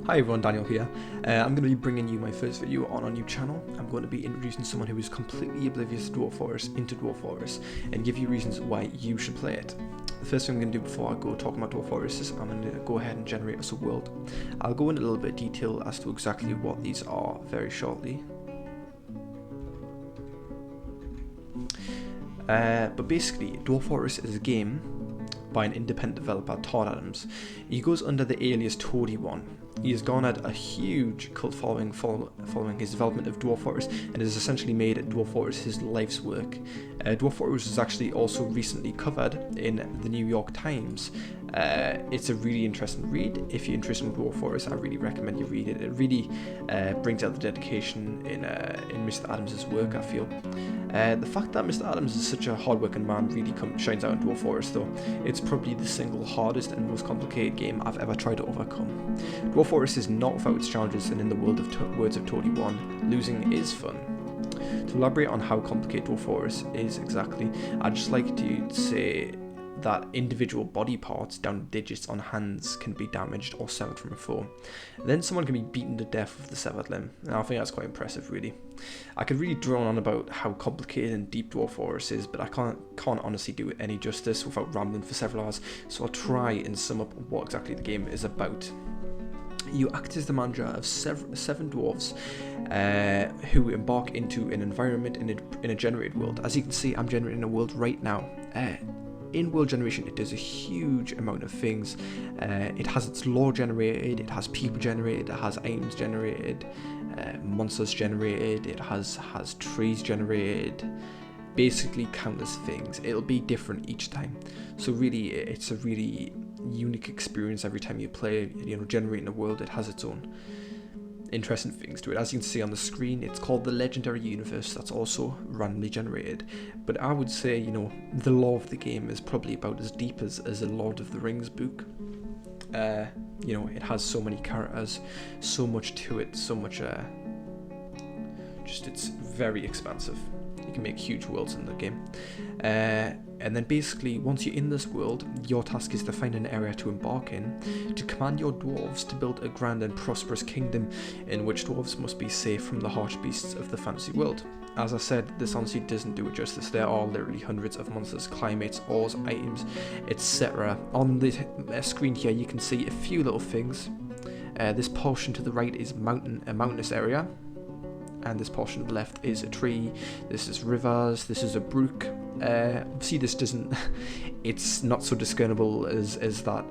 Hi everyone, Daniel here. I'm going to be bringing you my first video on our new channel. I'm going to be introducing someone who is completely oblivious to Dwarf Fortress into Dwarf Fortress and give you reasons why you should play it. The first thing I'm going to do before I go talking about Dwarf Fortress is I'm going to go ahead and generate us a world. I'll go into a little bit of detail as to exactly what these are very shortly. But basically, Dwarf Fortress is a game by an independent developer, Todd Adams. He goes under the alias Toady1. He has garnered a huge cult following following his development of Dwarf Fortress and has essentially made Dwarf Fortress his life's work. Dwarf Fortress was actually also recently covered in the New York Times. It's a really interesting read. If you're interested in Dwarf Fortress, I really recommend you read it. It really brings out the dedication in Mr. Adams' work, I feel. The fact that Mr. Adams is such a hard-working man really shines out in Dwarf Fortress though. It's probably the single hardest and most complicated game I've ever tried to overcome. Dwarf Fortress is not without its challenges, and in the words of Toady1, losing is fun. To elaborate on how complicated Dwarf Fortress is exactly, I'd just like to say that individual body parts down to digits on hands can be damaged or severed from a foe. Then someone can be beaten to death with the severed limb. And I think that's quite impressive, really. I could really drone on about how complicated and deep Dwarf Fortress is, but I can't honestly do it any justice without rambling for several hours, so I'll try and sum up what exactly the game is about. You act as the manager of seven dwarves who embark into an environment in a generated world. As you can see, I'm generating a world right now. In world generation, it does a huge amount of things. It has its lore generated, it has people generated, it has items generated, monsters generated, it has trees generated, basically countless things. It'll be different each time. So really, it's a really unique experience every time you play. Generating a world, it has its own interesting things to it. As you can see on the screen, it's called the Legendary Universe. That's also randomly generated. But I would say, the lore of the game is probably about as deep as a Lord of the Rings book. It has so many characters, so much to it, so much. It's very expansive. You can make huge worlds in the game. And then basically, once you're in this world, your task is to find an area to embark in, to command your dwarves to build a grand and prosperous kingdom in which dwarves must be safe from the harsh beasts of the fantasy world. As I said, this honestly doesn't do it justice. There are literally hundreds of monsters, climates, ores, items, etc. On the screen here, you can see a few little things. This portion to the right is a mountainous area. And this portion to the left is a tree. This is rivers. This is a brook. See, this doesn't. It's not so discernible as that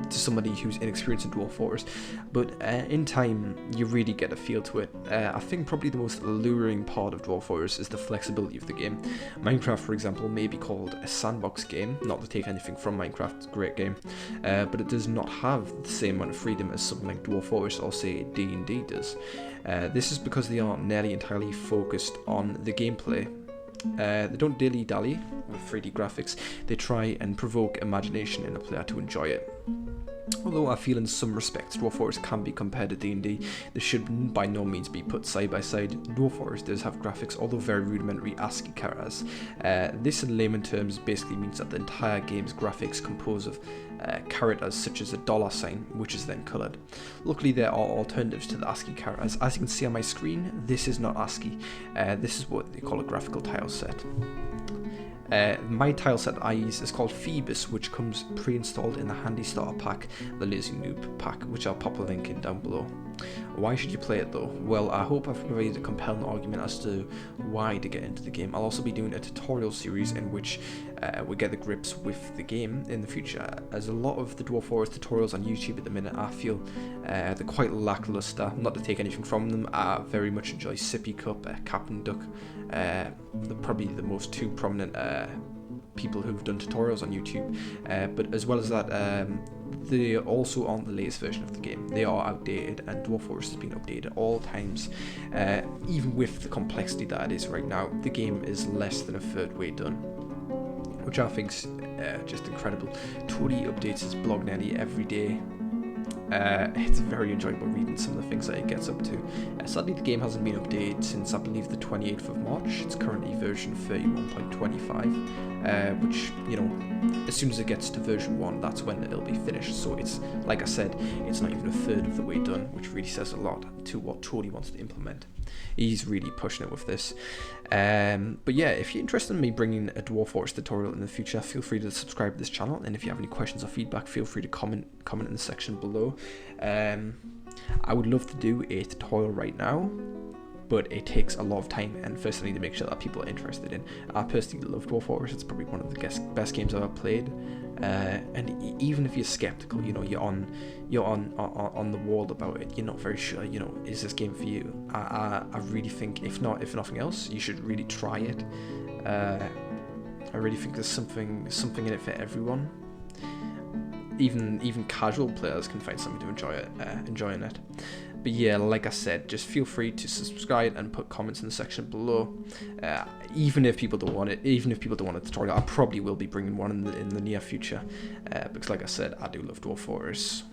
to somebody who's inexperienced in Dwarf Fortress. But in time, you really get a feel to it. I think probably the most alluring part of Dwarf Fortress is the flexibility of the game. Minecraft, for example, may be called a sandbox game. Not to take anything from Minecraft, it's a great game, but it does not have the same amount of freedom as something like Dwarf Fortress or say D&D does. This is because they are nearly entirely focused on the gameplay. They don't dilly-dally with 3D graphics. They try and provoke imagination in a player to enjoy it. Although I feel in some respects Dwarf Fortress can be compared to D&D, they should by no means be put side by side. Dwarf Fortress does have graphics, although very rudimentary ASCII characters. This in layman terms basically means that the entire game's graphics compose of characters such as a $sign, which is then coloured. Luckily there are alternatives to the ASCII characters. As you can see on my screen, this is not ASCII. This is what they call a graphical tile set. My tile set I use is called Phoebus, which comes pre-installed in the handy starter pack, the Lazy Noob pack, which I'll pop a link in down below. Why should you play it though? Well, I hope I've provided a compelling argument as to why to get into the game. I'll also be doing a tutorial series in which we get the grips with the game in the future, as a lot of the Dwarf Fortress tutorials on YouTube at the minute, I feel they're quite lackluster. Not to take anything from them, I very much enjoy Sippy Cup, Captain Duck, probably the most two prominent people who've done tutorials on YouTube, but as well as that, they also aren't the latest version of the game. They are outdated, and Dwarf Fortress has been updated at all times. Even with the complexity that it is right now, the game is less than a third way done, which I think is just incredible. Toady updates his blog nearly every day. It's very enjoyable reading some of the things that it gets up to. Sadly, the game hasn't been updated since, I believe, the 28th of March. It's currently version 31.25, which, you know, as soon as it gets to version 1, that's when it'll be finished. So it's, like I said, it's not even a third of the way done, which really says a lot to what Tony wants to implement. He's really pushing it with this. But yeah, if you're interested in me bringing a Dwarf Fortress tutorial in the future, feel free to subscribe to this channel, and if you have any questions or feedback, feel free to comment in the section below. I would love to do a tutorial right now, but it takes a lot of time, and first I need to make sure that people are interested in. I personally love Dwarf Fortress. It's probably one of the best games I've ever played. And even if you're skeptical, you know, you're on the wall about it, you're not very sure, you know, is this game for you? I really think, if nothing else, you should really try it. I really think there's something in it for everyone. Even casual players can find something to enjoying it. But yeah, like I said, just feel free to subscribe and put comments in the section below. Even if people don't want it, even if people don't want a tutorial, I probably will be bringing one in the near future. Because like I said, I do love Dwarf Fortress.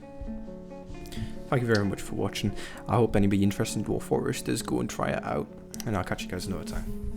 Thank you very much for watching. I hope anybody interested in Dwarf Fortress does go and try it out, and I'll catch you guys another time.